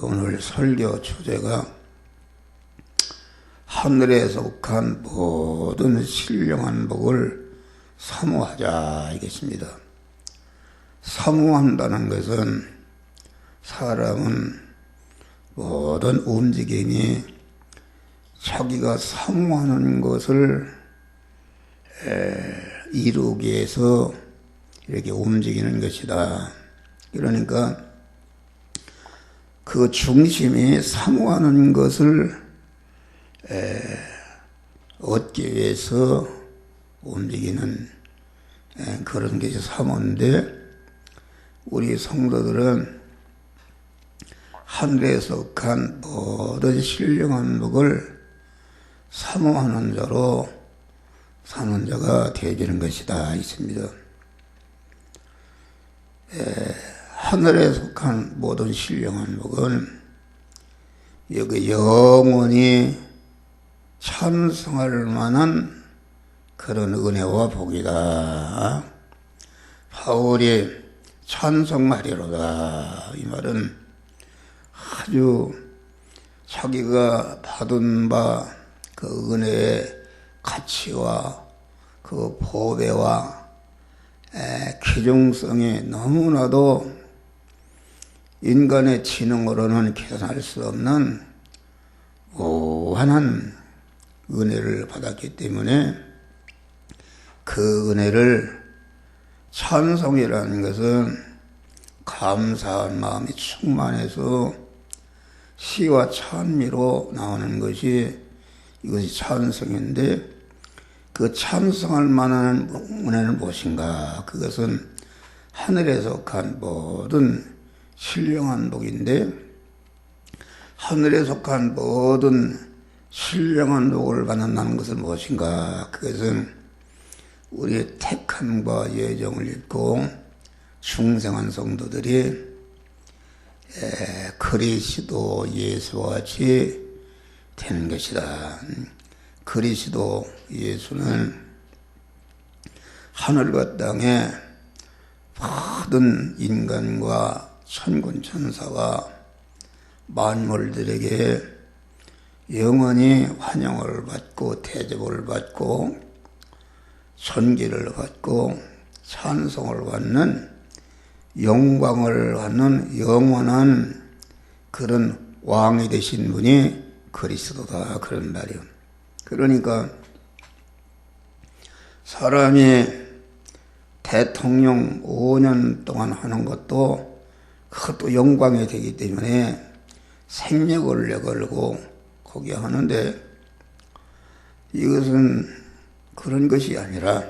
오늘 설교 주제가 하늘에 속한 모든 신령한 복을 사모하자 이겠습니다. 사모한다는 것은 사람은 모든 움직임이 자기가 사모하는 것을 이루기 위해서 이렇게 움직이는 것이다. 그러니까 그 중심이 사모하는 것을 얻기 위해서 움직이는 그런 것이 사모인데, 우리 성도들은 하늘에 속한 모든 신령한 복을 사모하는 자로 사는 자가 되어지는 것이다 있습니다. 하늘에 속한 모든 신령한 복은 여기 영원히 찬송할 만한 그런 은혜와 복이다. 바울이 찬송하리로다 이 말은 아주 자기가 받은 바 그 은혜의 가치와 그 보배와 귀중성이 너무나도 인간의 지능으로는 계산할 수 없는 무한한 은혜를 받았기 때문에 그 은혜를 찬송이라는 것은 감사한 마음이 충만해서 시와 찬미로 나오는 것이 이것이 찬송인데, 그 찬송할 만한 은혜는 무엇인가? 그것은 하늘에 속한 모든 신령한 복인데, 하늘에 속한 모든 신령한 복을 받는다는 것은 무엇인가? 그것은 우리의 택함과 예정을 입고 중생한 성도들이 그리스도 예수와 같이 되는 것이다. 그리스도 예수는 하늘과 땅에 모든 인간과 천군 천사와 만물들에게 영원히 환영을 받고 대접을 받고 존귀를 받고 찬송을 받는 영광을 받는 영원한 그런 왕이 되신 분이 그리스도다 그런 말이요. 그러니까 사람이 대통령 5년 동안 하는 것도 그것도 영광이 되기 때문에 생력을 내걸고 거기 하는데, 이것은 그런 것이 아니라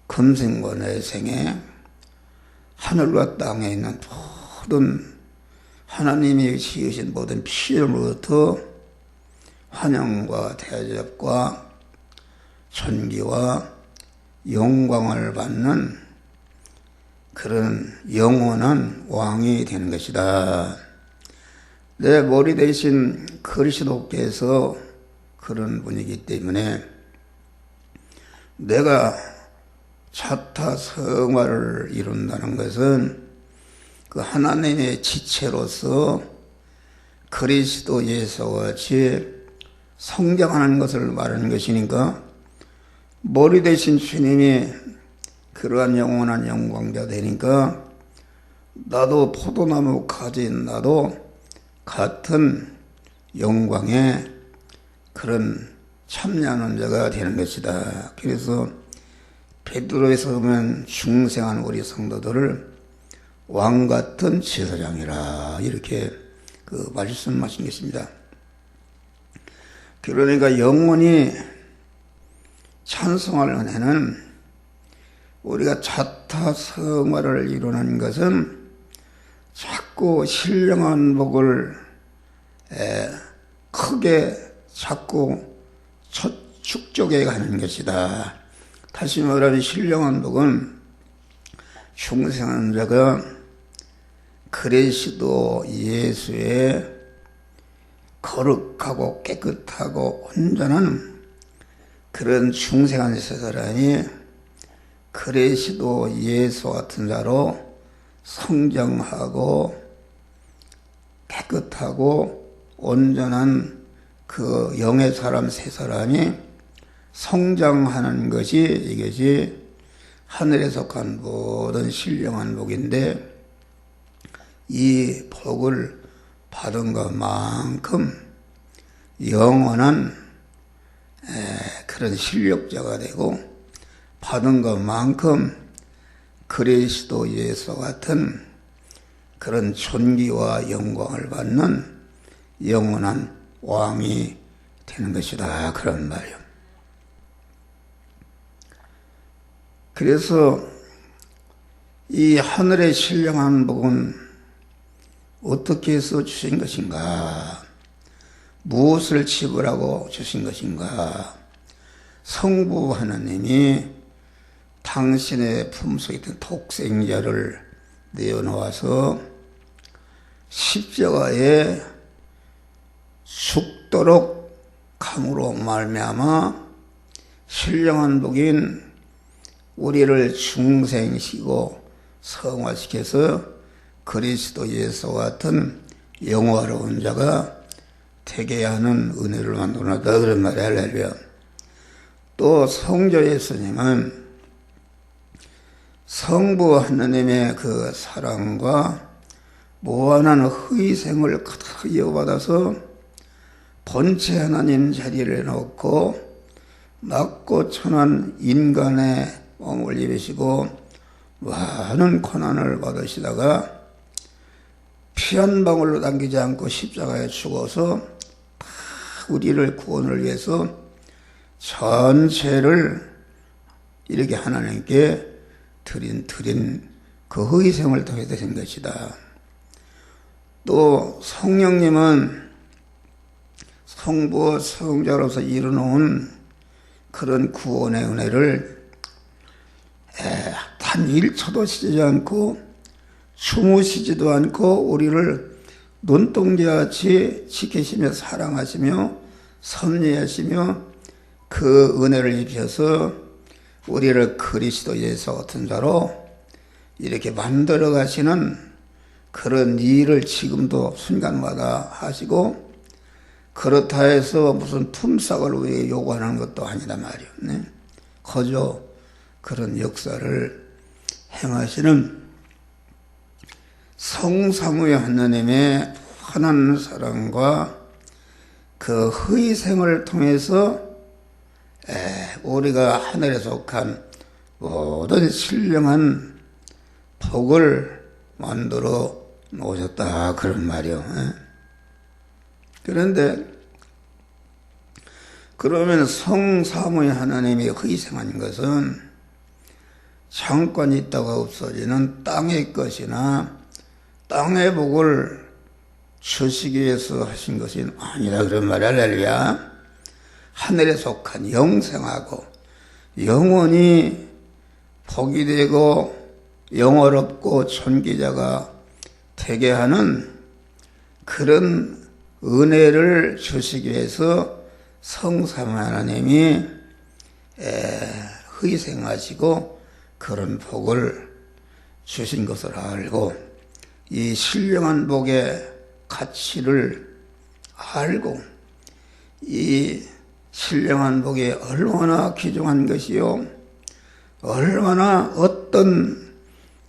금생과 내생에 하늘과 땅에 있는 모든 하나님이 지으신 모든 피조물로부터 환영과 대접과 존귀와 영광을 받는 그런 영원한 왕이 되는 것이다. 내 머리 대신 그리스도께서 그런 분이기 때문에 내가 자타성화를 이룬다는 것은 그 하나님의 지체로서 그리스도 예수와 같이 성장하는 것을 말하는 것이니까, 머리 대신 주님이 그러한 영원한 영광자 되니까 나도 포도나무 가진 나도 같은 영광의 그런 참여하는 자가 되는 것이다. 그래서 베드로에서 보면 중생한 우리 성도들을 왕같은 제사장이라 이렇게 말씀하신 것입니다. 그러니까 영원히 찬송할 은혜는 우리가 자타성화를 이루는 것은 자꾸 신령한 복을 크게 자꾸 축적해 가는 것이다. 다시 말하면 신령한 복은 중생한 자가 그리스도 예수의 거룩하고 깨끗하고 온전한 그런 중생한 사람이 그리스도 예수 같은 자로 성장하고 깨끗하고 온전한 그 영의 사람 세 사람이 성장하는 것이 이것이 하늘에 속한 모든 신령한 복인데, 이 복을 받은 것만큼 영원한 그런 실력자가 되고, 받은 것만큼 그리스도 예수 같은 그런 존귀와 영광을 받는 영원한 왕이 되는 것이다, 그런 말이요. 그래서 이 하늘의 신령한 복은 어떻게 해서 주신 것인가? 무엇을 지불하고 주신 것인가? 성부 하나님이 당신의 품속에 있던 독생자를 내어놓아서 십자가에 죽도록 감으로 말미암아 신령한 복인 우리를 중생시키고 성화시켜서 그리스도 예수 같은 영화로운 자가 되게 하는 은혜를 만들어놨다, 그런 말이야. 할렐루야. 또 성조 예수님은 성부 하나님의 그 사랑과 무한한 희생을 그대로 이어받아서 본체 하나님 자리를 놓고 낮고 천한 인간의 몸을 입으시고 많은 고난을 받으시다가 피 한 방울로 남기지 않고 십자가에 죽어서 다 우리를 구원을 위해서 전체를 이렇게 하나님께 드린 그 희생을 통해 되신 것이다. 또 성령님은 성부 성자로서 이루어놓은 그런 구원의 은혜를 단 1초도 쉬지 않고 주무시지도 않고 우리를 눈동자같이 지키시며 사랑하시며 섭리하시며 그 은혜를 입혀서 우리를 그리스도 예수 같은 자로 이렇게 만들어 가시는 그런 일을 지금도 순간마다 하시고, 그렇다 해서 무슨 품삯을 우리에게 요구하는 것도 아니다 말이요. 네? 거저 그런 역사를 행하시는 성삼위의 하나님의 환한 사랑과 그 희생을 통해서 우리가 하늘에 속한 모든 신령한 복을 만들어 놓으셨다, 그런 말이요. 그런데 그러면 성삼위의 하나님이 희생한 것은 잠깐 있다가 없어지는 땅의 것이나 땅의 복을 주시기 위해서 하신 것이 아니라, 그런 말이야. 할렐루야. 하늘에 속한 영생하고 영원히 복이 되고 영원롭고 존귀자가 되게 하는 그런 은혜를 주시기 위해서 성삼위 하나님이 희생하시고 그런 복을 주신 것을 알고, 이 신령한 복의 가치를 알고, 이 신령한 복이 얼마나 귀중한 것이요, 얼마나 어떤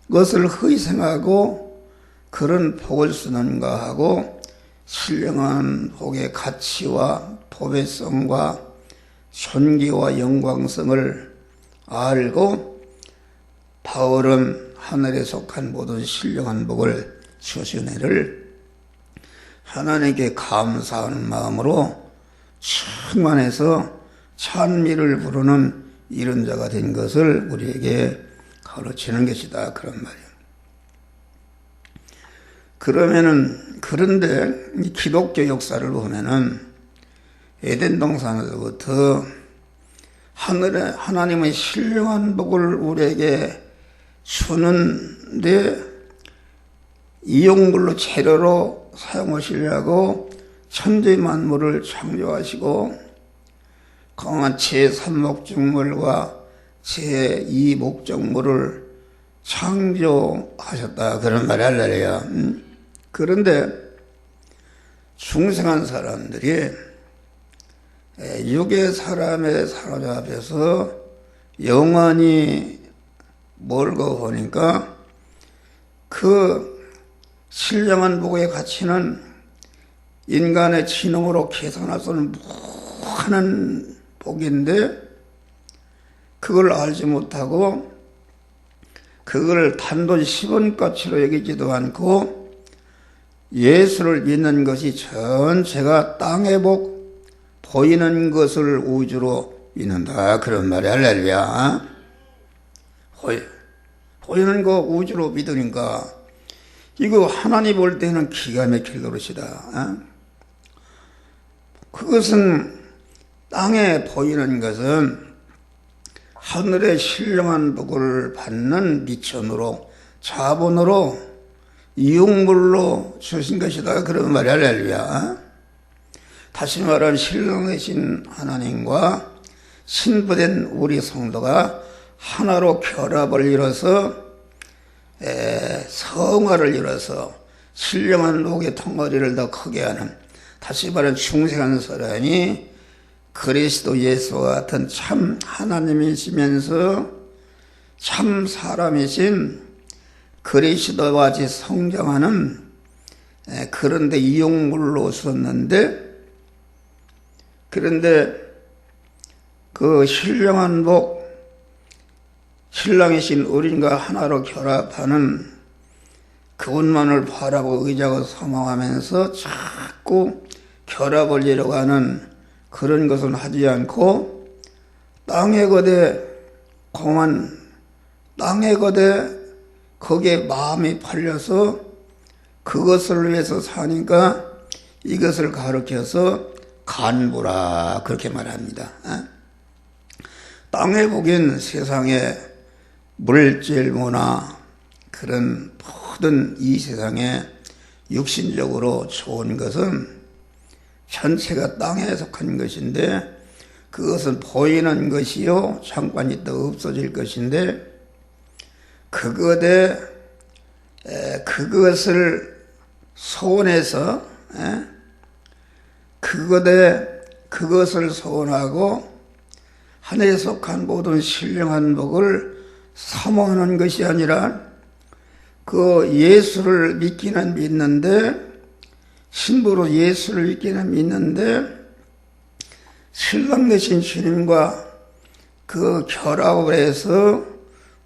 것을 희생하고 그런 복을 쓰는가 하고, 신령한 복의 가치와 도배성과 존귀와 영광성을 알고, 바울은 하늘에 속한 모든 신령한 복을 주신 은혜를 하나님께 감사하는 마음으로 충만해서 찬미를 부르는 이런 자가 된 것을 우리에게 가르치는 것이다, 그런 말이에요. 그런데 이 기독교 역사를 보면은 에덴 동산에서부터 하나님의 신령한 복을 우리에게 주는데 이용물로 재료로 사용하시려고 천지 만물을 창조하시고 강한 제3목적물과 제2목적물을 창조하셨다, 그런 말이 할렐루야. 그런데 중생한 사람들이 육의 사람에 사로잡혀서 영원히 몰고 보니까 그 신령한 복의 가치는 인간의 지능으로 계산할 수 없는 무한한 복인데 그걸 알지 못하고 그걸 단돈 10원가치로 여기지도 않고 예수를 믿는 것이 전체가 땅의 복, 보이는 것을 우주로 믿는다. 그런 말이 할렐루야. 보이는 거 우주로 믿으니까 이거 하나님 볼 때는 기가 막힐 노릇이다. 그것은 땅에 보이는 것은 하늘의 신령한 복을 받는 미천으로 자본으로 이용물로 주신 것이다. 그런 말이 할렐루야. 다시 말하면 신령하신 하나님과 신부된 우리 성도가 하나로 결합을 이뤄서 성화를 이뤄서 신령한 복의 덩어리를 더 크게 하는, 다시 말하면 중생한 사람이 그리스도 예수와 같은 참 하나님이시면서 참 사람이신 그리스도와 같이 성장하는 그런데 이용물로 썼는데, 그런데 그 신령한 복, 신랑이신 어린과 하나로 결합하는 그것만을 바라고 의지하고 소망하면서 자꾸 결합을 이뤄가는 그런 것은 하지 않고 땅의 거대 공안, 땅의 거대 거기에 마음이 팔려서 그것을 위해서 사니까 이것을 가르쳐서 간부라 그렇게 말합니다. 땅의 복인 세상에 물질 문화 그런 모든 이 세상에 육신적으로 좋은 것은 전체가 땅에 속한 것인데 그것은 보이는 것이요 잠깐 있다 없어질 것인데 그것을 소원해서 그것을 소원하고 하늘에 속한 모든 신령한 복을 사모하는 것이 아니라 그 예수를 믿기는 믿는데 신부로 예수를 믿기는 믿는데 신랑 되신 주님과 그 결합을 해서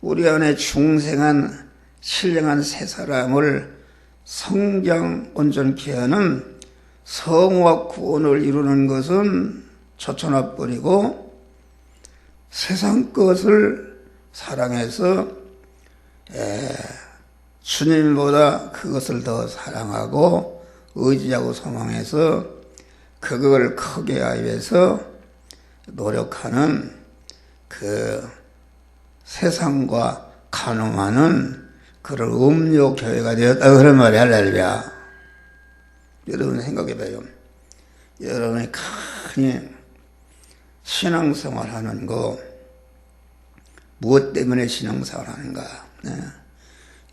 우리 안에 중생한 신령한 새 사람을 성장 온전케 하는 성화 구원을 이루는 것은 초천화 뿌리고 세상 것을 사랑해서 주님보다 그것을 더 사랑하고 의지하고 소망해서 그걸 크게 하기 위해서 노력하는 그 세상과 간음하는 그런 음료 교회가 되었다 그런 말이 할렐루야. 여러분 생각해봐요. 여러분이 큰 신앙생활 하는 거 무엇 때문에 신앙생활 하는가?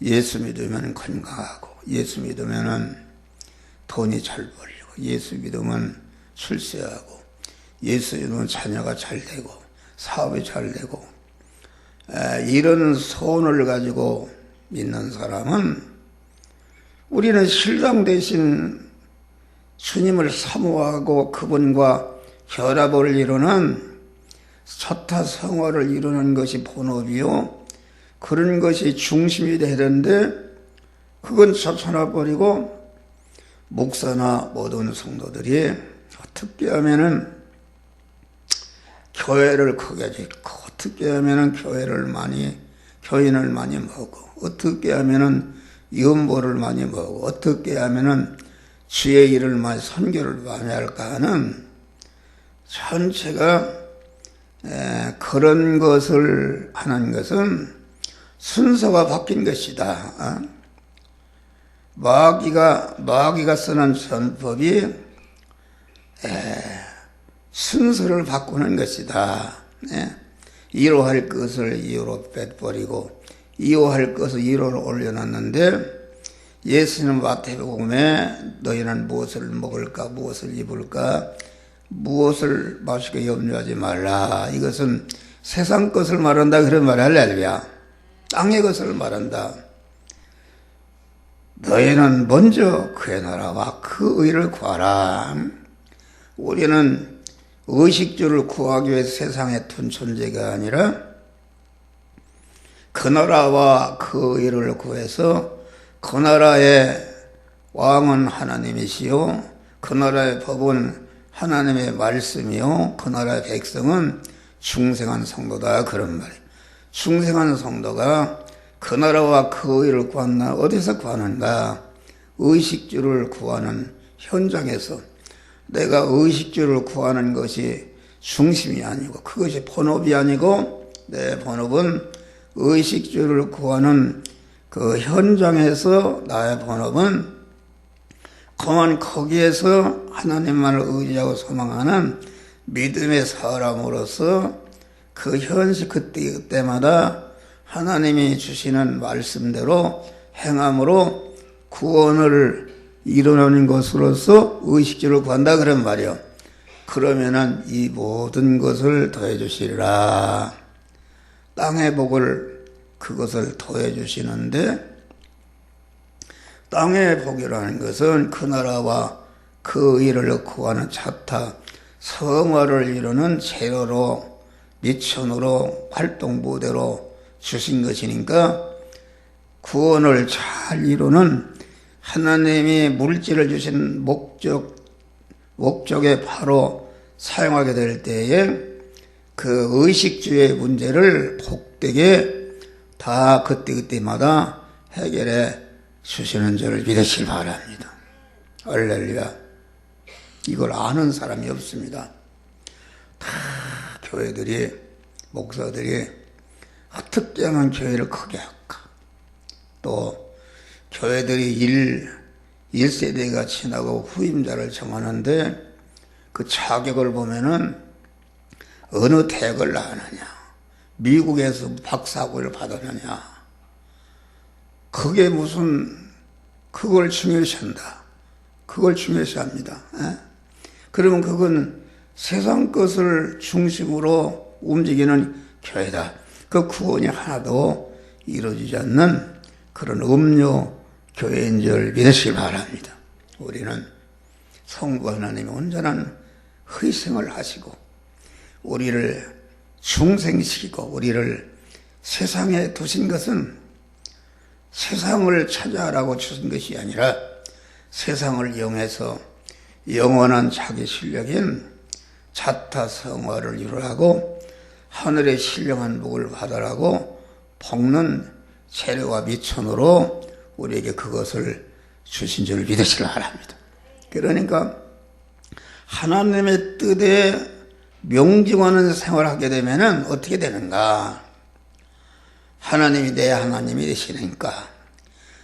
예수 믿으면 건강하고, 예수 믿으면 돈이 잘 벌리고, 예수 믿으면 출세하고, 예수 믿으면 자녀가 잘 되고, 사업이 잘 되고, 이런 소원을 가지고 믿는 사람은 우리는 신랑 대신 주님을 사모하고 그분과 결합을 이루는 초타 성화를 이루는 것이 본업이요. 그런 것이 중심이 되는데 그건 초천화 버리고 목사나 모든 성도들이 어떻게 하면은 교회를 크게 짓고 어떻게 하면은 교인을 많이 먹고 어떻게 하면은 연보를 많이 먹고 어떻게 하면은 주의 일을 많이 선교를 많이 할까 하는 전체가 그런 것을 하는 것은 순서가 바뀐 것이다. 마귀가 쓰는 전법이 순서를 바꾸는 것이다. 1호 할 것을 2호로 빼버리고 2호 할 것을 1호로 올려놨는데 예수님 마태복음에 너희는 무엇을 먹을까 무엇을 입을까 무엇을 마시고 염려하지 말라. 이것은 세상 것을 말한다 그런 말 할렐루야. 땅의 것을 말한다. 너희는 먼저 그의 나라와 그 의를 구하라. 우리는 의식주를 구하기 위해서 세상에 둔 존재가 아니라 그 나라와 그 의를 구해서 그 나라의 왕은 하나님이시요 그 나라의 법은 하나님의 말씀이요 그 나라의 백성은 중생한 성도다 그런 말이에요. 중생한 성도가 그 나라와 그 의를 구한다. 어디서 구하는가? 의식주를 구하는 현장에서. 내가 의식주를 구하는 것이 중심이 아니고 그것이 본업이 아니고 내 본업은 의식주를 구하는 그 현장에서 나의 본업은 그만 거기에서 하나님만을 의지하고 소망하는 믿음의 사람으로서 그 현실 그때마다 하나님이 주시는 말씀대로 행함으로 구원을 이루는 것으로서 의식주를 구한다 그런 말이요. 그러면은 이 모든 것을 더해 주시리라. 땅의 복을 그것을 더해 주시는데 땅의 복이라는 것은 그 나라와 그 의를 구하는 자타 성화를 이루는 재료로 미천으로 활동부대로 주신 것이니까 구원을 잘 이루는 하나님이 물질을 주신 목적에 바로 사용하게 될 때에 그 의식주의 문제를 복되게 다 그때마다 해결해 주시는 줄을 믿으시기 바랍니다. 할렐루야. 이걸 아는 사람이 없습니다. 다 교회들이 목사들이 어떻게 하면 교회를 크게 할까? 또 교회들이 1세대가 지나고 후임자를 정하는데 그 자격을 보면은 어느 대학을 나왔느냐, 미국에서 박사학위를 받았느냐, 그게 무슨 그걸 중요시한다. 그걸 중요시합니다. 그러면 그건 세상 것을 중심으로 움직이는 교회다. 그 구원이 하나도 이루어지지 않는 그런 음료 교회인 줄 믿으시기 바랍니다. 우리는 성부 하나님이 온전한 희생을 하시고 우리를 중생시키고 우리를 세상에 두신 것은 세상을 찾아라고 주신 것이 아니라 세상을 이용해서 영원한 자기 실력인 자타성화를 이루라고 하늘의 신령한 복을 받으라고 볶는 재료와 미천으로 우리에게 그것을 주신 줄 믿으시기 바랍니다. 그러니까 하나님의 뜻에 명중하는 생활을 하게 되면 어떻게 되는가? 하나님이 내 하나님이 되시니까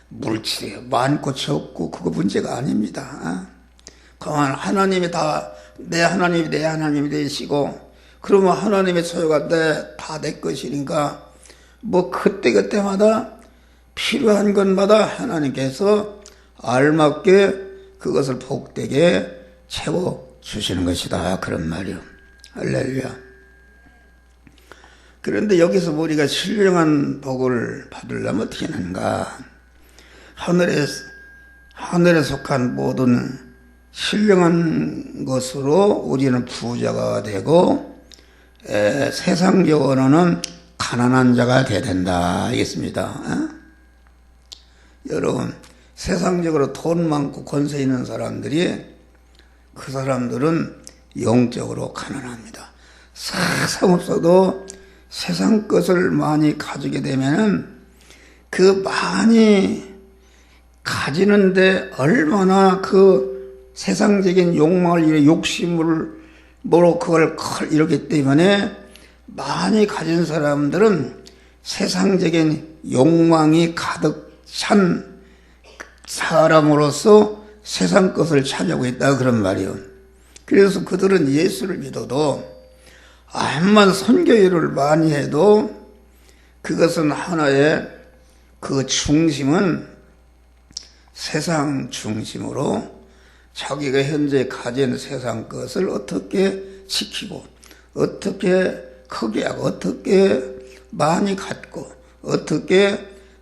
물질이 많고 적고 그거 문제가 아닙니다. 그만 하나님이 다 내 하나님이 되시고 그러면 하나님의 소유가 다 내 것이니까 뭐 그때마다 필요한 것마다 하나님께서 알맞게 그것을 복되게 채워주시는 것이다. 그런 말이요. 할렐루야. 그런데 여기서 우리가 신령한 복을 받으려면 어떻게 하는가? 하늘에 속한 모든 신령한 것으로 우리는 부자가 되고 세상적으로는 가난한 자가 되어야 된다. 알겠습니다. 여러분, 세상적으로 돈 많고 권세 있는 사람들이 그 사람들은 영적으로 가난합니다. 세상 없어도 세상 것을 많이 가지게 되면은 그 많이 가지는데 얼마나 그 세상적인 욕망을 욕심을 뭐로 그걸 이렇기 때문에 많이 가진 사람들은 세상적인 욕망이 가득 찬 사람으로서 세상 것을 찾아오고 있다 그런 말이에요. 그래서 그들은 예수를 믿어도 암만 선교일을 많이 해도 그것은 하나의 그 중심은 세상 중심으로 자기가 현재 가진 세상 것을 어떻게 지키고 어떻게 크게 하고 어떻게 많이 갖고 어떻게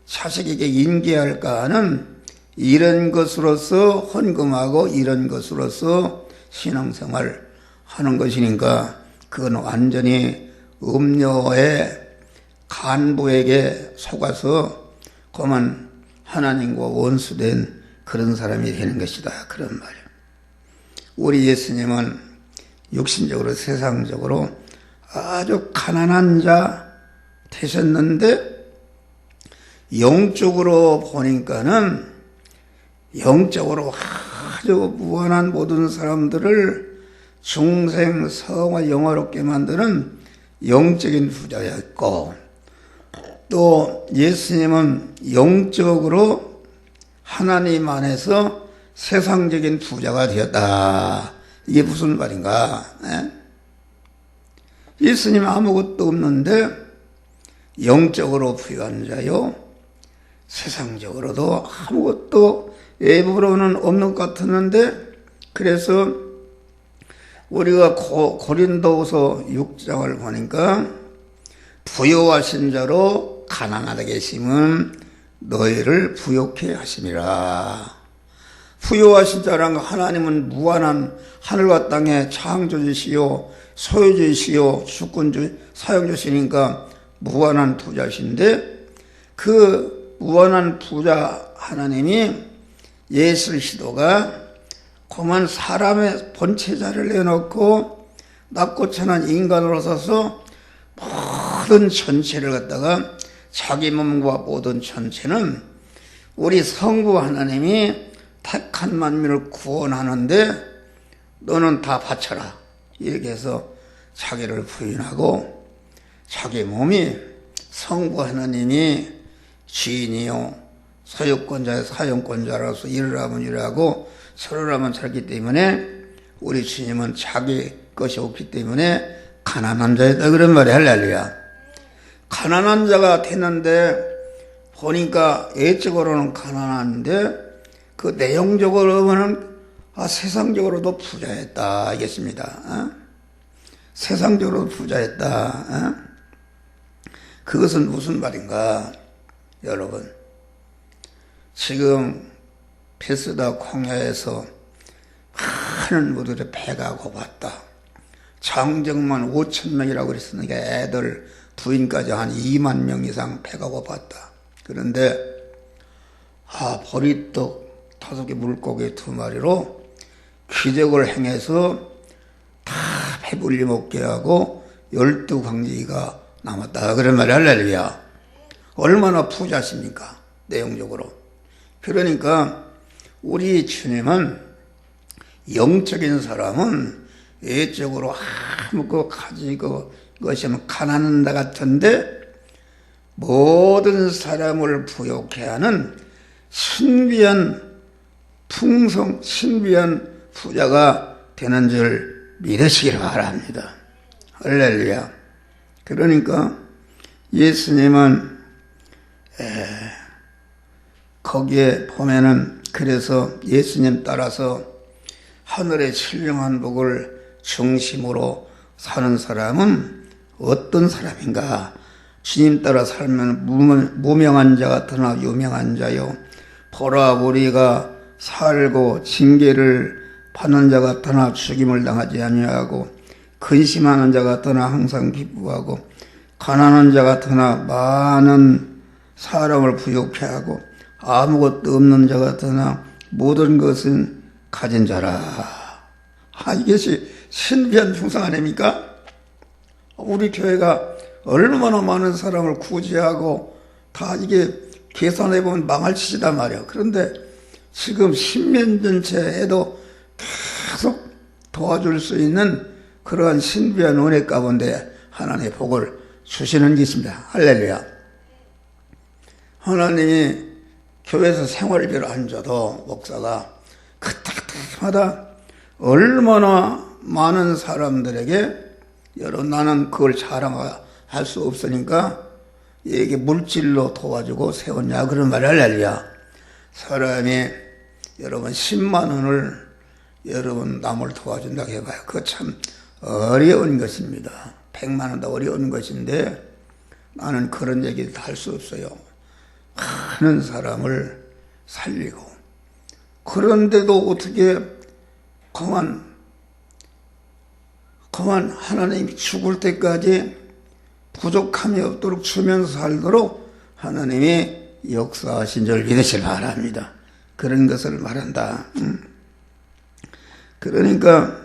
자식에게 인계할까 하는 이런 것으로서 헌금하고 이런 것으로서 신앙생활 하는 것이니까 그건 완전히 음료의 간부에게 속아서 그만 하나님과 원수된 그런 사람이 되는 것이다. 그런 말이에요. 우리 예수님은 육신적으로 세상적으로 아주 가난한 자 되셨는데 영적으로 보니까는 영적으로 아주 무한한 모든 사람들을 중생 성화 영화롭게 만드는 영적인 부자였고 또 예수님은 영적으로 하나님 안에서 세상적인 부자가 되었다. 이게 무슨 말인가? 예수님 아무것도 없는데 영적으로 부유한 자요. 세상적으로도 아무것도 외부로는 없는 것 같았는데 그래서 우리가 고린도후서 6장을 보니까 부요하신 자로 가난하게 계심은 너희를 부욕해 하심이라. 부요하신 자란 하나님은 무한한 하늘과 땅의 창조주시요 소유주시요 주권주 사용주시니까 무한한 부자신데 그 무한한 부자 하나님이 예수 그리스도가 그만 사람의 본체자를 내놓고 낮고 천한 인간으로 서서 모든 전체를 갖다가 자기 몸과 모든 전체는 우리 성부 하나님이 택한 만민을 구원하는데 너는 다 바쳐라 이렇게 해서 자기를 부인하고 자기 몸이 성부 하나님이 주인이요 소유권자의 사용권자로서 일을 하면 일하고 서를 하면 살기 때문에 우리 주님은 자기 것이 없기 때문에 가난한 자였다 그런 말이 할렐루야. 가난한 자가 되는데 보니까 예적으로는 가난한데 그 내용적으로는 세상적으로도 부자였다 알겠습니다. 세상적으로 부자였다. 그것은 무슨 말인가 여러분. 지금 베스다 광야에서 많은 무들의 배가 고팠다. 장정만 5,000명이라고 그랬으니까 애들 부인까지 한 2만 명 이상 배가 고팠다. 그런데 보리떡 5개 물고기 2마리로 기적을 행해서 다 배불리 먹게 하고 12광지가 남았다. 그런 말이 할렐루야. 얼마나 부자십니까? 내용적으로. 그러니까 우리 주님은 영적인 사람은 외적으로 아무것도 가지고 것이면 가난한 자 같은데 모든 사람을 부욕해 하는 신비한 풍성, 신비한 부자가 되는 줄 믿으시기를 바랍니다. 할렐루야. 그러니까 예수님은 거기에 보면은 그래서 예수님 따라서 하늘의 신령한 복을 중심으로 사는 사람은 어떤 사람인가? 주님 따라 살면 무명한 자 같으나 유명한 자요. 보라 우리가 살고 징계를 받는 자 같으나 죽임을 당하지 아니하고 근심하는 자 같으나 항상 기뻐하고 가난한 자 같으나 많은 사람을 부욕해 하고 아무것도 없는 자 같으나 모든 것은 가진 자라. 이것이 신비한 중상 아닙니까? 우리 교회가 얼마나 많은 사람을 구제하고 다 이게 계산해보면 망할 짓이단 말이야. 그런데 지금 10년 전체 해도 계속 도와줄 수 있는 그러한 신비한 은혜 가운데 하나님의 복을 주시는 게 있습니다. 할렐루야. 하나님이 교회에서 생활비를 안 줘도 목사가 그때마다 얼마나 많은 사람들에게 나는 그걸 자랑할 수 없으니까 이게 물질로 도와주고 세웠냐 그런 말을 할렐루야. 사람이 여러분 10만 원을 여러분 남을 도와준다고 해봐요. 그거 참 어려운 것입니다. 100만 원도 어려운 것인데 나는 그런 얘기를 할 수 없어요. 많은 사람을 살리고 그런데도 어떻게 그만 하나님이 죽을 때까지 부족함이 없도록 주면서 살도록 하나님이 역사하신 줄 믿으시기 바랍니다. 그런 것을 말한다. 그러니까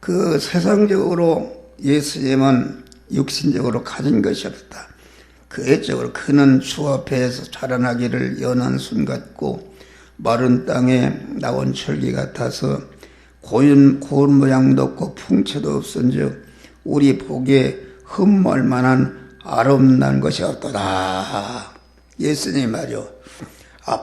그 세상적으로 예수님은 육신적으로 가진 것이 없다. 그 외적으로 그는 주 앞에서 자라나기를 연한 순 같고 마른 땅에 나온 철기 같아서 고운 모양도 없고 풍채도 없은즉 우리 보기에 흠모할 만한 아름다운 것이 없도다. 예수님 말이요.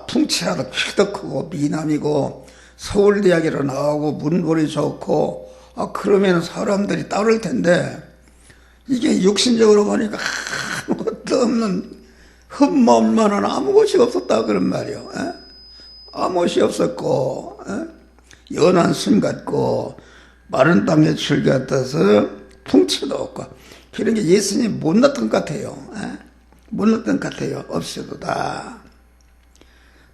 풍채라도 키도 크고 미남이고 서울대학으로 나오고 문벌이 좋고 그러면 사람들이 따를 텐데 이게 육신적으로 보니까 아무것도 없는 흠모할 만한 아무것이 없었다 그런 말이요. 아무것이 없었고 연한 순 같고 마른 땅에 줄 같아서 풍채도 없고 그런 게 예수님 못났던 것 같아요. 못났던 것 같아요. 없어도 다.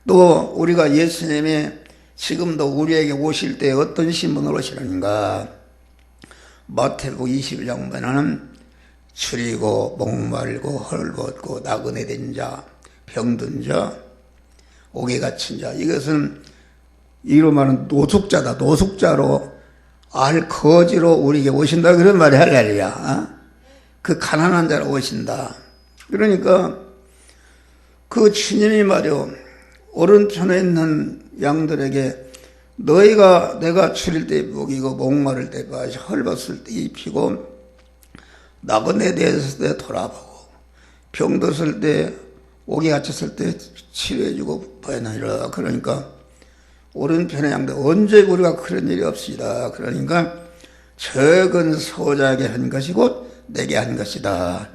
또 우리가 예수님이 지금도 우리에게 오실 때 어떤 신분으로 오시는가? 마태복음 21장 보면은 줄이고 목마르고 헐벗고 나그네 된 자, 병든 자, 옥에 갇힌 자, 이것은 이로 말하는 노숙자다. 노숙자로 알거지로 우리에게 오신다 그런 말이 할렐루야. 그 가난한 자로 오신다. 그러니까 그 주님이 말이요 오른편에 있는 양들에게 내가 추릴 때 먹이고 목마를 때 마시 헐벗을 때 입히고 나그네 되었을 때 돌아보고 병들었을 때 옥에 갇혔을 때 치료해주고 보내느니라. 그러니까 오른편의 양들 언제 우리가 그런 일이 없으리라. 그러니까 적은 소자에게 한 것이 곧 내게 한 것이다.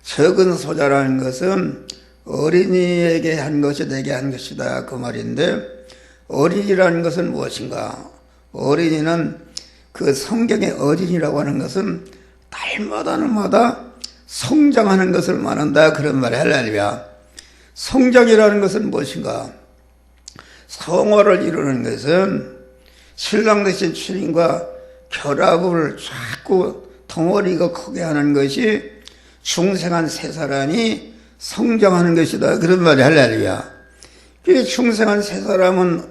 적은 소자라는 것은 어린이에게 한 것이 내게 한 것이다 그 말인데 어린이라는 것은 무엇인가? 어린이는 그 성경의 어린이라고 하는 것은 날마다 성장하는 것을 말한다 그런 말이 할렐루야. 성장이라는 것은 무엇인가? 성화를 이루는 것은 신랑 되신 주님과 결합을 자꾸 덩어리가 크게 하는 것이 중생한 세 사람이 성장하는 것이다 그런 말이 할렐루야. 그 중생한 세 사람은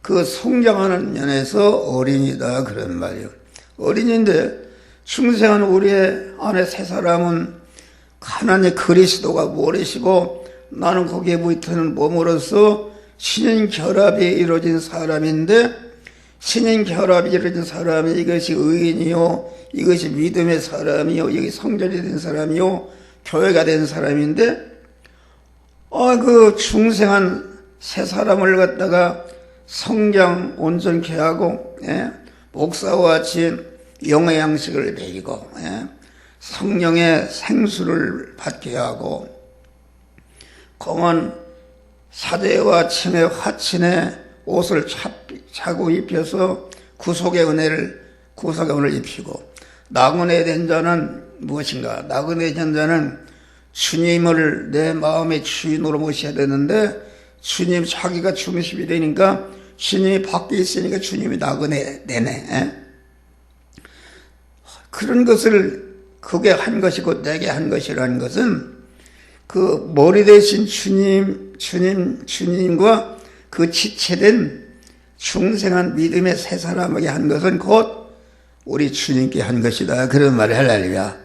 그 성장하는 면에서 어린이다 그런 말이요. 어린이인데 중생한 우리의 안에 세 사람은 하나님의 그리스도가 모르시고 나는 거기에 부이트는 몸으로서 신인 결합이 이루어진 사람인데 신인 결합이 이루어진 사람이 이것이 의인이요 이것이 믿음의 사람이요 이것이 성전이 된 사람이요 교회가 된 사람인데 그 중생한 세 사람을 갖다가 성장 온전케 하고 목사와 같이 영의 양식을 먹이고 성령의 생수를 받게 하고 공은 사대와 침의 화친의 옷을 차고 입혀서 구속의 은혜를 입히고 나그네 된 자는 무엇인가? 나그네 된 자는 주님을 내 마음의 주인으로 모셔야 되는데 주님 자기가 중심이 되니까 주님이 밖에 있으니까 주님이 나그네 되네. 그런 것을 그게 한 것이고 내게 한 것이라는 것은 그 머리 대신 주님과 그 지체된 중생한 믿음의 세 사람에게 한 것은 곧 우리 주님께 한 것이다. 그런 말을 할렐루야.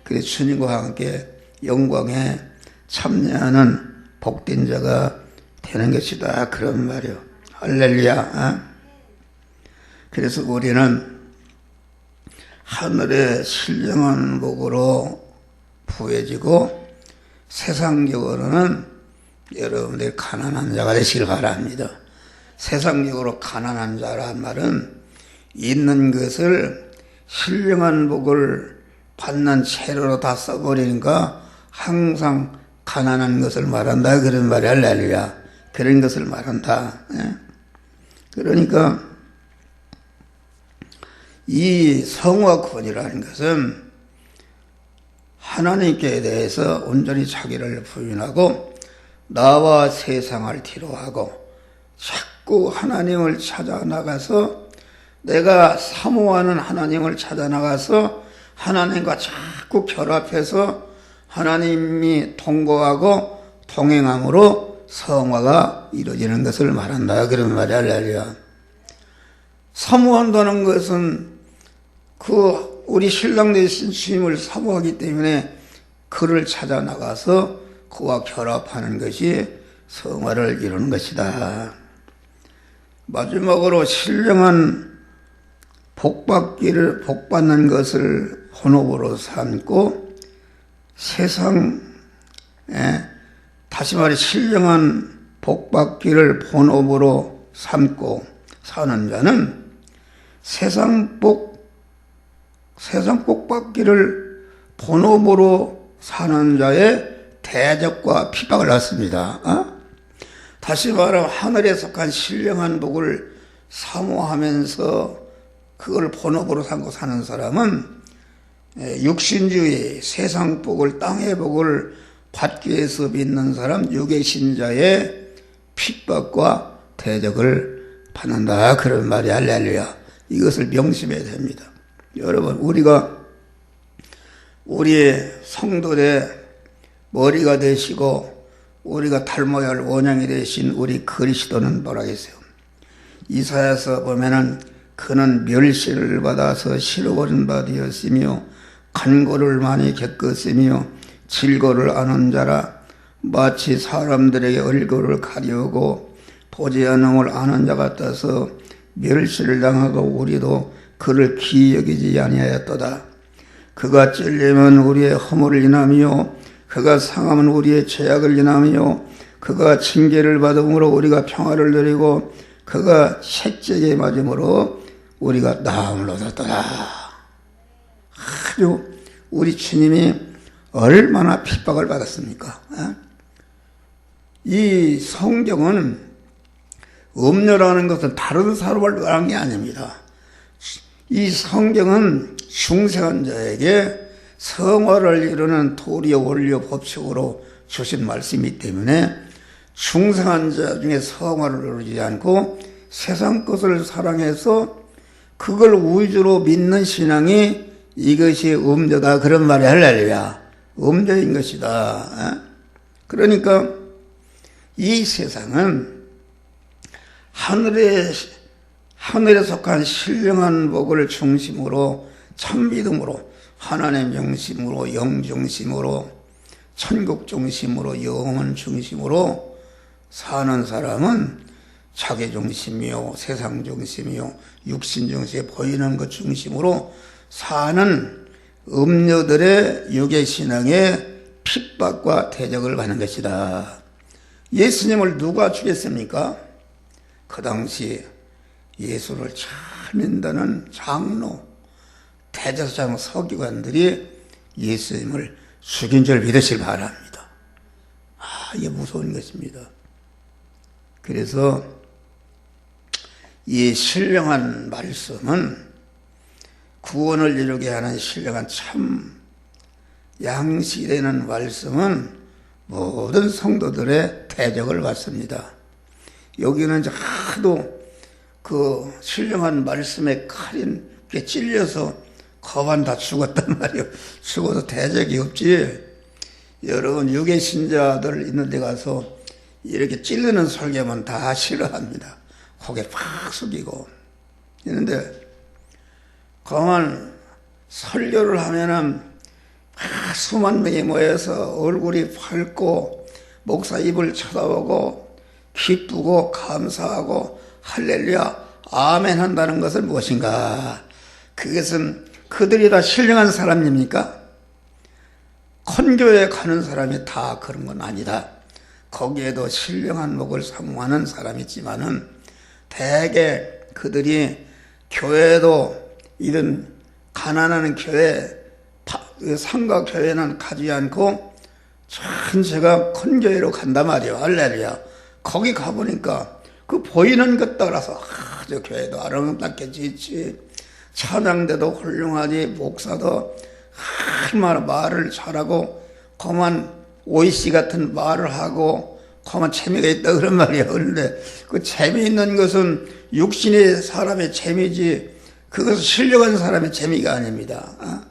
그래서 주님과 함께 영광에 참여하는 복된 자가 되는 것이다. 그런 말이요. 할렐루야. 그래서 우리는 하늘의 신령한 복으로 부해지고 세상적으로는 여러분들이 가난한 자가 되시길 바랍니다. 세상적으로 가난한 자란 말은 있는 것을 신령한 복을 받는 채로 다 써버리니까 항상 가난한 것을 말한다 그런 말이 할렐루야. 그런 것을 말한다. 그러니까 이 성화권이라는 것은 하나님께 대해서 온전히 자기를 부인하고 나와 세상을 뒤로하고 자꾸 하나님을 찾아 나가서 내가 사모하는 하나님을 찾아 나가서 하나님과 자꾸 결합해서 하나님이 통고하고 동행함으로 성화가 이루어지는 것을 말한다 그런 말이 할렐루야. 사모한다는 것은 우리 신랑 되신 주님을 사모하기 때문에 그를 찾아 나가서 그와 결합하는 것이 성화를 이루는 것이다. 마지막으로 신령한 복받는 것을 본업으로 삼고 세상에 다시 말해 신령한 복받기를 본업으로 삼고 사는 자는 세상 복받기를 본업으로 사는 자의 대적과 핍박을 받습니다. 다시 말하면 하늘에 속한 신령한 복을 사모하면서 그걸 본업으로 삼고 사는 사람은 육신주의, 세상 복을, 땅의 복을 받기 위해서 믿는 사람, 육의 신자의 핍박과 대적을 받는다 그런 말이 할렐루야. 이것을 명심해야 됩니다. 여러분, 우리가 우리의 성도의 머리가 되시고 우리가 닮아야 할 원형이 되신 우리 그리스도는 뭐라겠어요? 이사야서 보면은 그는 멸시를 받아서 실어버린 바 되었으며 간고를 많이 겪었으며 질고를 아는 자라 마치 사람들에게 얼굴을 가리우고 보지 않음을 아는 자 같아서 멸시를 당하고 우리도 그를 기이 여기지 아니하였도다. 그가 찔리면 우리의 허물을 인하며 그가 상하면 우리의 죄악을 인하며 그가 징계를 받음으로 우리가 평화를 누리고 그가 채찍에 맞음으로 우리가 나음을 얻었더라. 아주 우리 주님이 얼마나 핍박을 받았습니까? 이 성경은 음료라는 것은 다른 사람을 말한 게 아닙니다. 이 성경은 중생한 자에게 성화를 이루는 도리어 원리어 법칙으로 주신 말씀이기 때문에 중생한 자 중에 성화를 이루지 않고 세상 것을 사랑해서 그걸 우주로 믿는 신앙이 이것이 음료다 그런 말이 할렐루야. 음료인 것이다. 그러니까 이 세상은 하늘에 속한 신령한 복을 중심으로 참믿음으로 하나님 중심으로 영 중심으로 천국 중심으로 영원 중심으로 사는 사람은 자기 중심이요 세상 중심이요 육신 중심에 보이는 것 중심으로 사는 음료들의 유괴신앙의 핍박과 대적을 받는 것이다. 예수님을 누가 죽였습니까? 그 당시 예수를 잘 믿는 장로, 대제사장 서기관들이 예수님을 죽인 줄 믿으시길 바랍니다. 이게 무서운 것입니다. 그래서 이 신령한 말씀은 구원을 이루게 하는 신령한 참 양식이 되는 말씀은 모든 성도들의 대적을 받습니다. 여기는 하도 그 신령한 말씀에 칼인 게 찔려서 거반 다 죽었단 말이에요. 죽어도 대적이 없지. 여러분 육의 신자들 있는 데 가서 이렇게 찔리는 설교만 다 싫어합니다. 고개 팍 숙이고 있는데 가만 설교를 하면은 수만 명이 모여서 얼굴이 밝고 목사 입을 쳐다보고 기쁘고 감사하고 할렐루야 아멘 한다는 것은 무엇인가? 그것은 그들이 다 신령한 사람입니까? 컨교에 가는 사람이 다 그런 건 아니다. 거기에도 신령한 목을 사모하는 사람이 있지만은 대개 그들이 교회도 이런 가난한 교회 상가 교회는 가지 않고 전체가 큰 교회로 간단 말이에요. 할렐루야. 거기 가보니까 그 보이는 것 따라서 저 교회도 아름답게 짓지, 찬양대도 훌륭하지, 목사도 얼마나 말을 잘하고 그만 오이씨 같은 말을 하고 그만 재미가 있다 그런 말이에요. 그런데 그 재미있는 것은 육신의 사람의 재미지 그것은 신령한 사람의 재미가 아닙니다.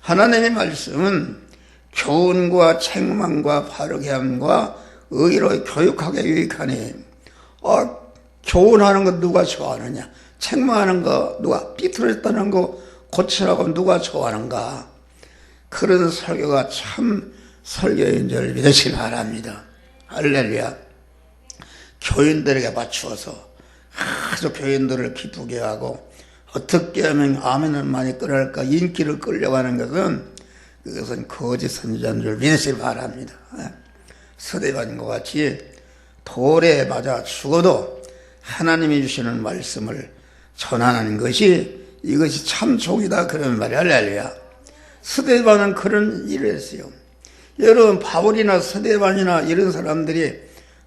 하나님의 말씀은 교훈과 책망과 바르게 함과 의로 교육하게 유익하니, 교훈하는 거 누가 좋아하느냐, 책망하는 거 누가 삐뚤어졌다는 거 고치라고 누가 좋아하는가. 그런 설교가 참 설교인 줄 믿으시기 바랍니다. 할렐루야. 교인들에게 맞추어서 아주 교인들을 기쁘게 하고 어떻게 하면 아멘을 많이 끌어갈까 인기를 끌려고 하는 그것은 거짓 선지자인 줄 믿으시기 바랍니다. 스데반과 같이 돌에 맞아 죽어도 하나님이 주시는 말씀을 전하는 것이 이것이 참 종이다 그런 말이 할렐루야. 스데반은 그런 일을 했어요. 여러분 바울이나 스데반이나 이런 사람들이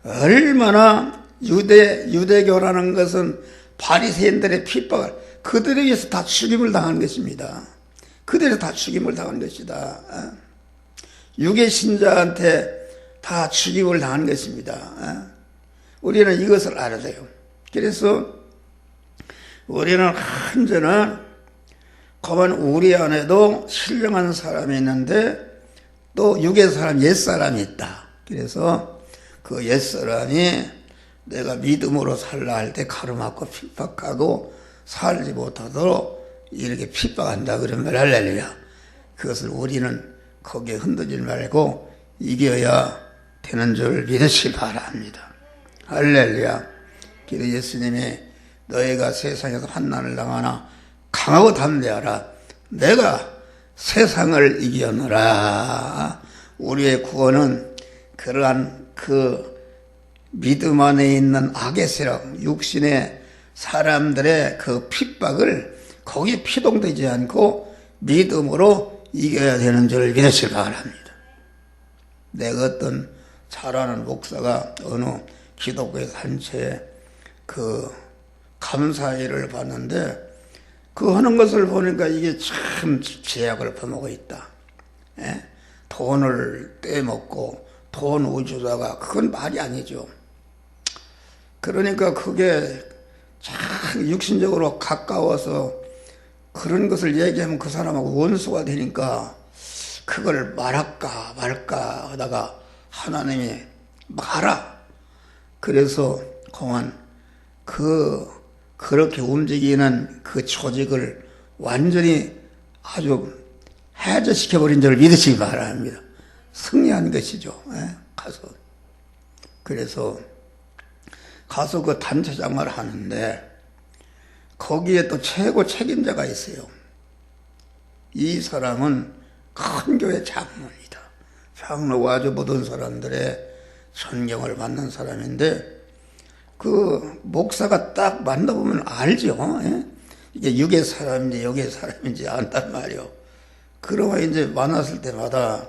얼마나 유대교라는 것은 바리새인들의 핍박을 그들에 의해서 다 죽임을 당한 것입니다. 그들이 다 죽임을 당한 것이다. 유괴 신자한테 다 죽임을 당한 것입니다. 우리는 이것을 알아야 돼요. 그래서 우리는 언제나 그만 우리 안에도 신령한 사람이 있는데 또 육의 사람, 옛사람이 있다. 그래서 그 옛사람이 내가 믿음으로 살라 할 때 가로막고 핍박하고 살지 못하도록 이렇게 핍박한다 그러면 할렐루야. 그것을 우리는 거기에 흔들지 말고 이겨야 되는 줄 믿으시기 바랍니다. 할렐루야. 그래서 예수님이 너희가 세상에서 환난을 당하나 강하고 담대하라. 내가 세상을 이겼노라. 우리의 구원은 그러한 그 믿음 안에 있는 악의 세력, 육신의 사람들의 그 핍박을 거기에 피동되지 않고 믿음으로 이겨야 되는 줄 믿으시기 바랍니다. 내가 어떤 잘하는 목사가 어느 기독교의 단체에 그 감사회를 봤는데 그 하는 것을 보니까 이게 참 제약을 범하고 있다. 돈을 떼먹고 돈 우주다가 그건 말이 아니죠. 그러니까 그게 참 육신적으로 가까워서 그런 것을 얘기하면 그 사람하고 원수가 되니까 그걸 말할까 말까 하다가 하나님이 말아. 그래서 그만 그렇게 움직이는 그 조직을 완전히 아주 해제시켜버린 줄 믿으시기 바랍니다. 승리한 것이죠. 가서. 그래서 가서 그 단체장을 하는데 거기에 또 최고 책임자가 있어요. 이 사람은 큰 교회 장로입니다. 장로가 아주 모든 사람들의 존경을 받는 사람인데 그 목사가 딱 만나보면 알죠. 이게 육의 사람인지 영의 사람인지 안단 말이요. 그러면 이제 만났을 때마다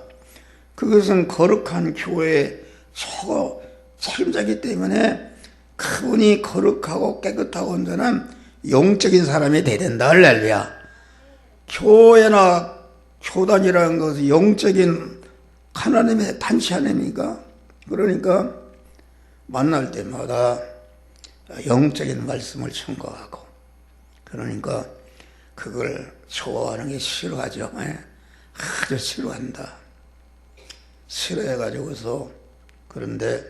그것은 거룩한 교회의 최고 책임자이기 때문에 그분이 거룩하고 깨끗하고 온전한 영적인 사람이 돼야 된다. 할렐루야. 교회나 교단이라는 것은 영적인 하나님의 단체 아닙니까? 그러니까 만날 때마다 영적인 말씀을 청구하고 그러니까 그걸 좋아하는 게 싫어하죠. 아주 싫어한다. 싫어해가지고서 그런데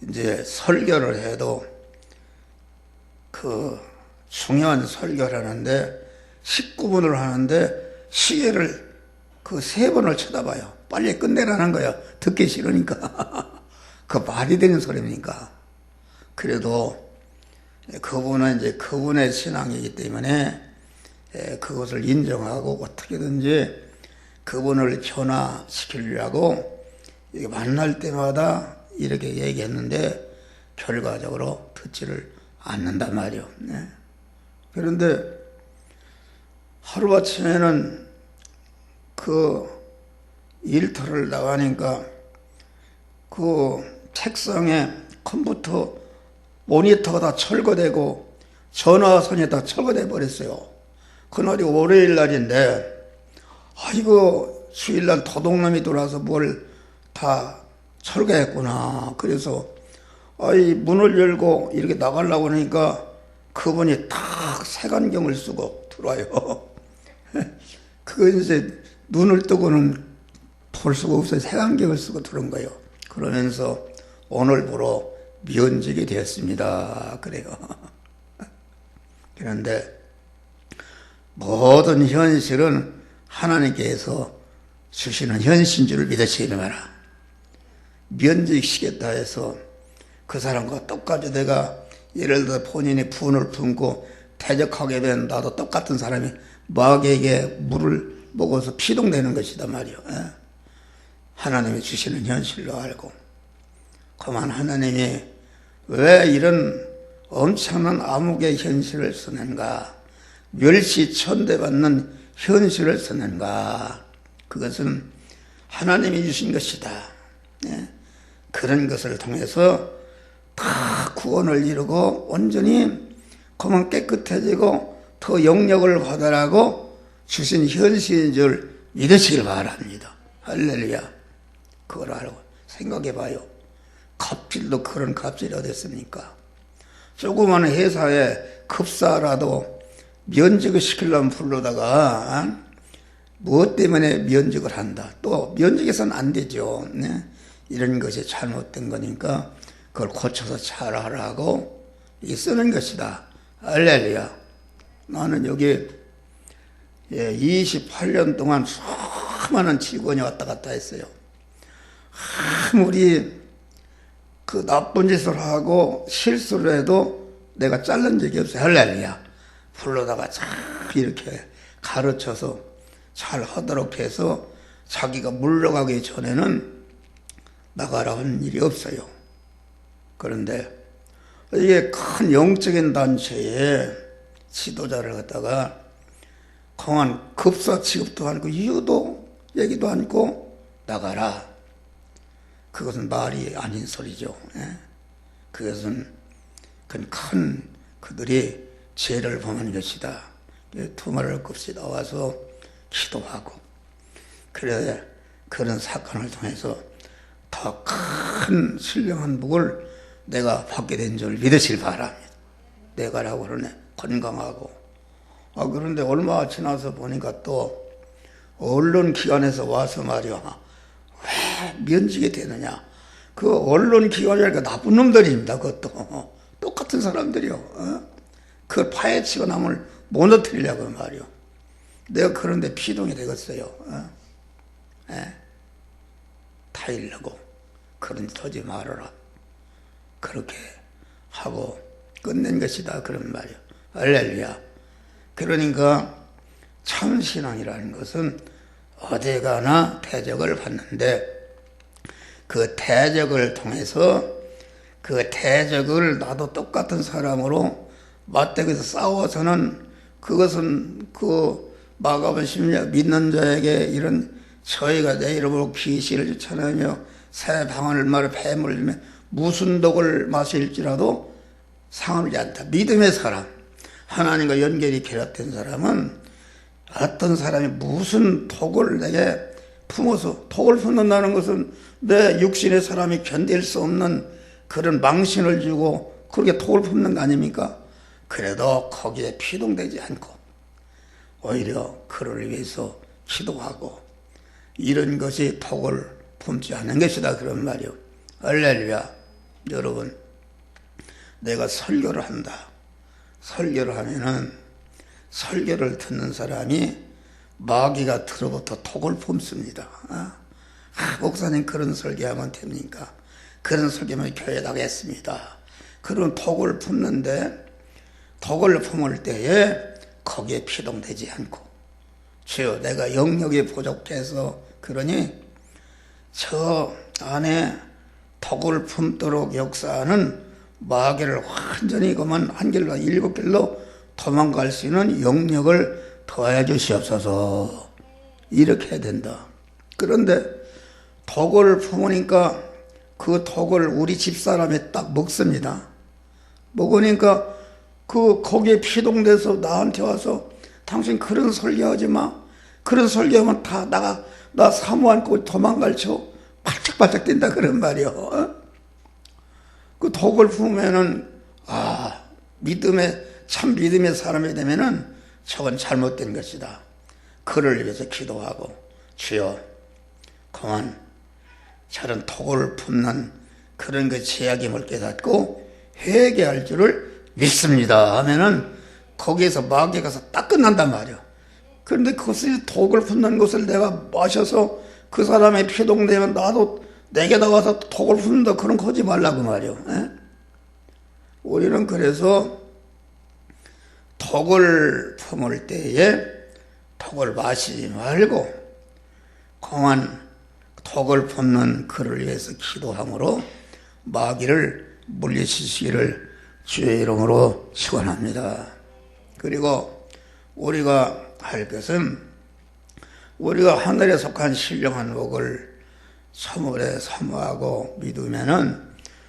이제 설교를 해도 그 중요한 설교를 하는데 19분을 하는데 시계를 그 3번을 쳐다봐요. 빨리 끝내라는 거야. 듣기 싫으니까. 그 말이 되는 소리입니까? 그래도 그분은 이제 그분의 신앙이기 때문에 그것을 인정하고 어떻게든지 그분을 변화시키려고 만날 때마다 이렇게 얘기했는데 결과적으로 듣지를 않는단 말이요. 그런데 하루아침에는 그 일터를 나가니까 그 책상에 컴퓨터 모니터가 다 철거되고 전화선이 다 철거돼 버렸어요. 그날이 월요일 날인데 아이고 주일날 도둑놈이 들어와서 뭘 다 철거했구나. 그래서 문을 열고 이렇게 나가려고 하니까 그분이 탁 색안경을 쓰고 들어와요. 그 이제 눈을 뜨고는 볼 수가 없어요. 색안경을 쓰고 들어온 거예요. 그러면서 오늘부로 면직이 되었습니다. 그래요. 그런데 모든 현실은 하나님께서 주시는 현실인 줄 믿으시기 바라. 면직시켰다 해서 그 사람과 똑같이 내가 예를 들어 본인이 분을 품고 대적하게 된 나도 똑같은 사람이 마귀에게 물을 먹어서 피동되는 것이다 말이요. 하나님이 주시는 현실로 알고 그만 하나님이 왜 이런 엄청난 암흑의 현실을 쓰는가, 멸시천대받는 현실을 쓰는가. 그것은 하나님이 주신 것이다. 그런 것을 통해서 다 구원을 이루고 온전히 그만 깨끗해지고 더 영역을 받으라고 주신 현실인 줄 믿으시길 바랍니다. 할렐루야. 그걸 알고 생각해 봐요. 갑질도 그런 갑질이 어디 있습니까? 조그마한 회사에 급사라도 면직을 시키려면 부르다가 무엇 때문에 면직을 한다. 또 면직해서는 안 되죠. 이런 것이 잘못된 거니까 그걸 고쳐서 잘하라고 쓰는 것이다. 할렐루야. 나는 여기 28년 동안 수많은 직원이 왔다 갔다 했어요. 아무리 그 나쁜 짓을 하고 실수를 해도 내가 잘른 적이 없어요. 할렐루야. 불러다가 잘 이렇게 가르쳐서 잘 하도록 해서 자기가 물러가기 전에는 나가라 한 일이 없어요. 그런데 이게 큰 영적인 단체에 지도자를 갖다가 강한 급사 취급도 않고 이유도 얘기도 않고 나가라. 그것은 말이 아닌 소리죠. 그것은 큰 그들이 죄를 범한 것이다. 두말할 것 없이 나와서 기도하고 그래 그런 사건을 통해서 더 큰 신령한 복을 내가 받게 된 줄 믿으실 바랍니다. 내가라고 그러네. 건강하고. 그런데 얼마 지나서 보니까 또 언론기관에서 와서 말이야. 왜 면직이 되느냐. 그 언론기관이니까 나쁜 놈들입니다. 그것도. 똑같은 사람들이요. 그걸 파헤치고 남을 무너뜨리려고 말이요. 내가 그런데 피동이 되겠어요. 타일라고. 그런 짓 하지 말아라. 그렇게 하고 끝낸 것이다. 그런 말이요. 할렐루야. 그러니까 참신앙이라는 것은 어디 가나 대적을 받는데 그 대적을 통해서 그 대적을 나도 똑같은 사람으로 맞대고서 싸워서는 그것은 그 마가복음 10장 믿는 자에게 이런 저희가 내 이름으로 귀신을 쫓아내며 새 방언을 말해 뱀을 들며 무슨 독을 마실지라도 상하지 않다. 믿음의 사람, 하나님과 연결이 결합된 사람은 어떤 사람이 무슨 독을 내게 품어서, 독을 품는다는 것은 내 육신의 사람이 견딜 수 없는 그런 망신을 주고 그렇게 독을 품는 거 아닙니까? 그래도 거기에 피동되지 않고 오히려 그를 위해서 기도하고 이런 것이 독을 품지 않는 것이다. 그런 말이요. 할렐루야. 여러분, 내가 설교를 한다. 설교를 하면은 설교를 듣는 사람이 마귀가 들어부터 독을 품습니다. 목사님 그런 설교하면 됩니까? 그런 설교하면 교회 나가겠습니다. 그런 독을 품는데 독을 품을 때에 거기에 피동되지 않고 주여 내가 영역이 부족해서 그러니 저 안에 독을 품도록 역사하는 마귀를 완전히 그만 한 길로 7길로 도망갈 수 있는 영역을 더해 주시옵소서. 이렇게 해야 된다. 그런데 덕을 품으니까 그 덕을 우리 집사람이 딱 먹습니다. 먹으니까 거기에 피동돼서 나한테 와서 당신 그런 설교하지 마. 그런 설교하면 다 나 사모 안고 도망갈 쳐. 발짝발짝 뛴다 그런 말이요. 그 덕을 품으면은 참 믿음의 사람이 되면은 저건 잘못된 것이다. 그를 위해서 기도하고 주여 그만 저런 덕을 품는 그런 그 제약임을 깨닫고 회개할 줄을 믿습니다 하면은 거기에서 마귀에 가서 딱 끝난단 말이야. 그런데 그것을 덕을 품는 것을 내가 마셔서 그 사람의 피동되면 나도 내게 나와서 덕을 품는다 그런 거 하지 말라고 말이야. 우리는 그래서 덕을 품을 때에 덕을 마시지 말고 공한 덕을 품는 그를 위해서 기도함으로 마귀를 물리치시기를 주의 이름으로 축원합니다. 그리고 우리가 할 것은 우리가 하늘에 속한 신령한 복을 참으로 사모하고 믿으면은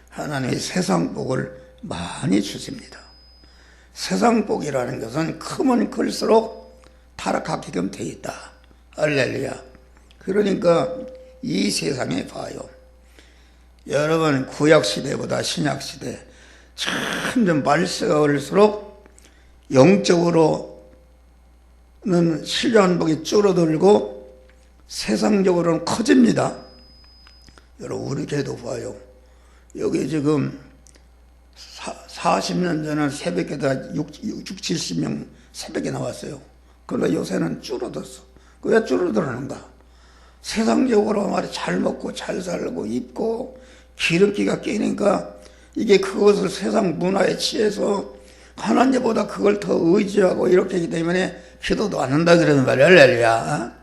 하나님이 세상 복을 많이 주십니다. 세상 복이라는 것은 크면 클수록 타락하게끔 돼 있다. 할렐루야. 그러니까 이 세상에 봐요. 여러분 구약 시대보다 신약 시대 점점 말세가 올수록 영적으로는 신령한 복이 줄어들고 세상적으로는 커집니다. 여러분 우리 교회도 봐요. 여기 지금 40년 전에 새벽에다 70명 새벽에 나왔어요. 그러나 요새는 줄어들었어. 왜 줄어들었는가? 세상적으로 말이 잘 먹고 잘 살고 입고 기름기가 끼니까 이게 그것을 세상 문화에 취해서 하나님보다 그걸 더 의지하고 이렇게 하기 때문에 기도도 안 한다 그러는 말이야. 할렐루야.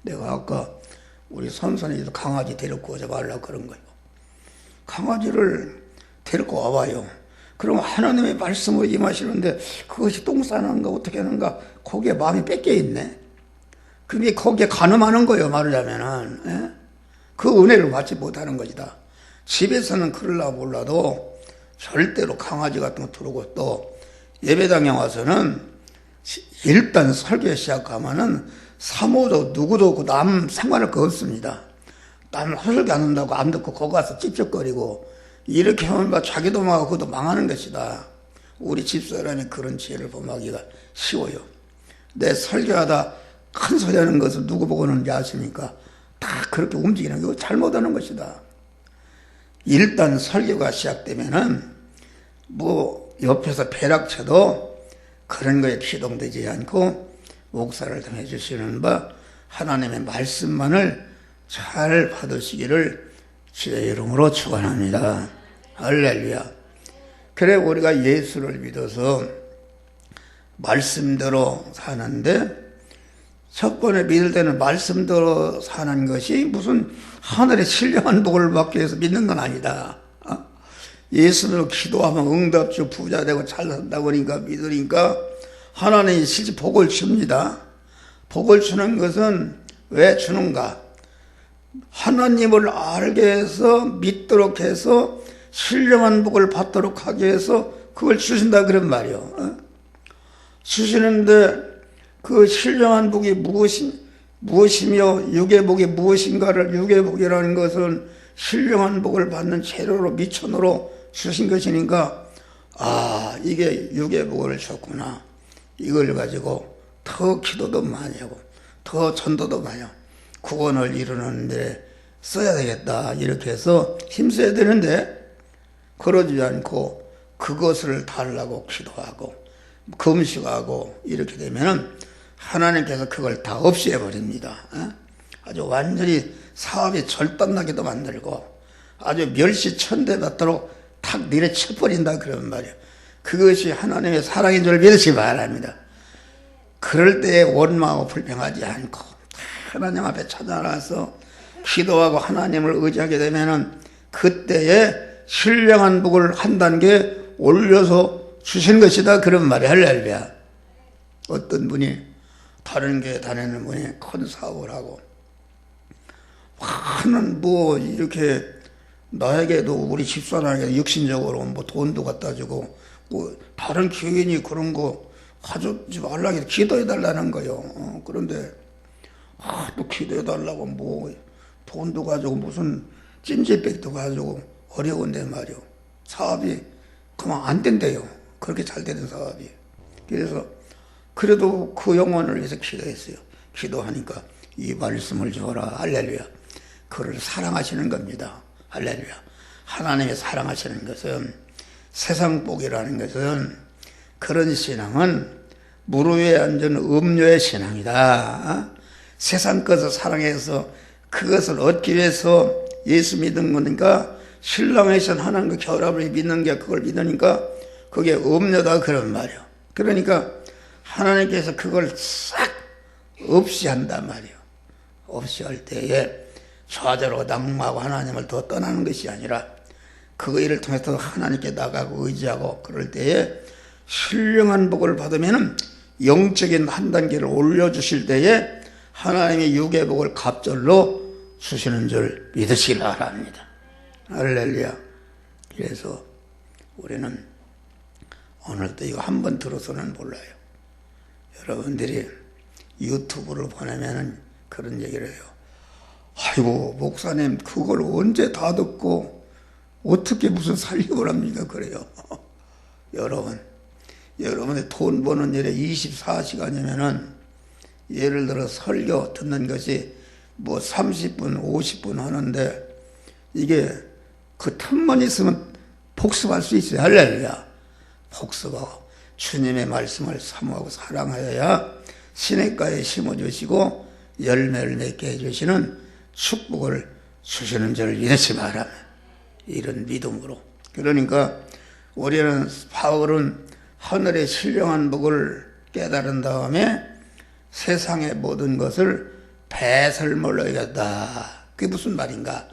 내가 아까 우리 선선이도 강아지 데리고 오지 말라고 그런 거예요. 강아지를 데리고 와봐요. 그럼 하나님의 말씀을 임하시는데 그것이 똥 싸는가 어떻게 하는가 거기에 마음이 뺏겨 있네. 그게 거기에 가늠하는 거예요. 말하자면은 그 은혜를 받지 못하는 것이다. 집에서는 그럴라 몰라도 절대로 강아지 같은 거 들어오고 또 예배당에 와서는 일단 설교 시작하면은 사모도 누구도 그 남 상관할 거 없습니다. 남 설교 안 한다고 안 듣고 거기 가서 찝쩍거리고 이렇게 하면 자기도 망하고 그것도 망하는 것이다. 우리 집사람이 그런 지혜를 범하기가 쉬워요. 내 설교하다 큰 소리 하는 것을 누구 보고 하는지 아십니까? 다 그렇게 움직이는 거 잘못하는 것이다. 일단 설교가 시작되면은 뭐 옆에서 벼락쳐도 그런 거에 기동되지 않고 목사를 통해 주시는 바 하나님의 말씀만을 잘 받으시기를 주의 이름으로 축원합니다. 할렐루야. 그래 우리가 예수를 믿어서 말씀대로 사는데 첫 번에 믿을 때는 말씀대로 사는 것이 무슨 하늘의 신령한 복을 받기 위해서 믿는 건 아니다. 예수로 기도하면 응답주 부자 되고 잘 산다고 그러니까 믿으니까 하나님이 실제 복을 줍니다. 복을 주는 것은 왜 주는가? 하나님을 알게 해서 믿도록 해서 신령한 복을 받도록 하기 위해서 그걸 주신다 그런 말이요. 주시는데 그 신령한 복이 무엇이며 육의 복이 무엇인가를 육의 복이라는 것은 신령한 복을 받는 재료로 미천으로 주신 것이니까 이게 육의 복을 줬구나. 이걸 가지고 더 기도도 많이 하고 더 전도도 많이 하고 구원을 이루는 데 써야 되겠다 이렇게 해서 힘써야 되는데 그러지 않고 그것을 달라고 기도하고 금식하고 이렇게 되면은 하나님께서 그걸 다 없애버립니다. 아주 완전히 사업이 절단나게도 만들고 아주 멸시천대받도록 탁 내려쳐버린다 그런 말이에요. 그것이 하나님의 사랑인 줄 믿으시기 바랍니다. 그럴 때에 원망하고 불평하지 않고 하나님 앞에 찾아나서 기도하고 하나님을 의지하게 되면은 그때에 신령한 복을 한 단계 올려서 주신 것이다 그런 말이 할렐루야. 어떤 분이 다른 교회 다니는 분이 큰 사업을 하고 많은 뭐 이렇게 나에게도 우리 집사람에게 육신적으로 뭐 돈도 갖다 주고 뭐 다른 교인이 그런 거 가져오지 말라고 기도해 달라는 거요. 그런데 또 기도해 달라고 뭐 돈도 가지고 무슨 찜질백도 가지고 어려운데 말이요. 사업이 그만 안 된대요. 그렇게 잘 되는 사업이. 그래서 그래도 그 영혼을 위해서 기도했어요. 기도하니까 이 말씀을 줘라. 할렐루야. 그를 사랑하시는 겁니다. 할렐루야. 하나님이 사랑하시는 것은 세상 복이라는 것은 그런 신앙은 무릎에 앉은 음료의 신앙이다. 세상 것을 사랑해서 그것을 얻기 위해서 예수 믿은 거니까 신랑의 신 하나님과 결합을 믿는 게 그걸 믿으니까 그게 음료다 그런 말이야. 그러니까 하나님께서 그걸 싹 없이 한단 말이야. 없이 할 때에 좌절하고 낙망하고 하나님을 더 떠나는 것이 아니라 그 일을 통해서 하나님께 나가고 의지하고 그럴 때에 신령한 복을 받으면 영적인 한 단계를 올려주실 때에 하나님의 육의 복을 갑절로 주시는 줄 믿으시기 바랍니다. 할렐루야. 그래서 우리는 오늘도 이거 한 번 들어서는 몰라요. 여러분들이 유튜브를 보내면 그런 얘기를 해요. 아이고 목사님 그걸 언제 다 듣고 어떻게 무슨 살림을 합니까? 그래요. 여러분이 돈 버는 일에 24시간이면은 예를 들어 설교 듣는 것이 뭐 30분 50분 하는데 이게 그 틈만 있으면 복습할 수 있어요. 할렐루야. 복습하고 주님의 말씀을 사모하고 사랑하여야 시냇가에 심어주시고 열매를 맺게 해주시는 축복을 주시는 줄 믿으시 바랍니다. 이런 믿음으로. 그러니까 우리는 바울은 하늘의 신령한 복을 깨달은 다음에 세상의 모든 것을 배설물로 여겼다. 그게 무슨 말인가?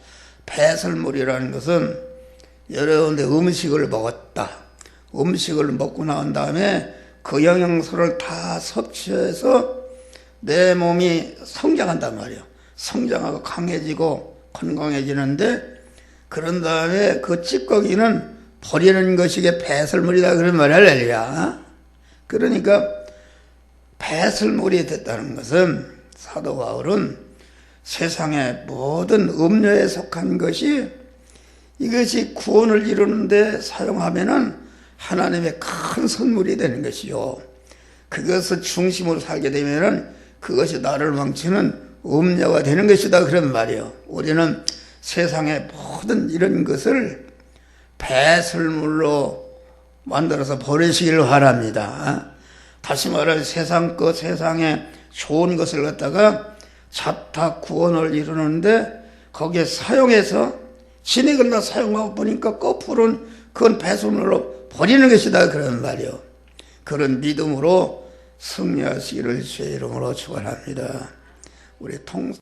배설물이라는 것은 여러분들 음식을 먹었다. 음식을 먹고 나온 다음에 그 영양소를 다 섭취해서 내 몸이 성장한단 말이에요. 성장하고 강해지고 건강해지는데 그런 다음에 그 찌꺼기는 버리는 것이 배설물이다 그런 말이야. 할렐루야. 그러니까 배설물이 됐다는 것은 사도 바울은 세상의 모든 음료에 속한 것이 이것이 구원을 이루는데 사용하면은 하나님의 큰 선물이 되는 것이요. 그것을 중심으로 살게 되면은 그것이 나를 망치는 음료가 되는 것이다 그런 말이에요. 우리는 세상의 모든 이런 것을 배설물로 만들어서 버리시기를 바랍니다. 다시 말해 세상 것, 세상에 좋은 것을 갖다가 잡다 구원을 이루는데 거기에 사용해서 진액을 다 사용하고 보니까 거꾸로는 그건 배설물로 버리는 것이다 그런 말이요. 그런 믿음으로 승리하시기를 주의 이름으로 축원합니다. 우리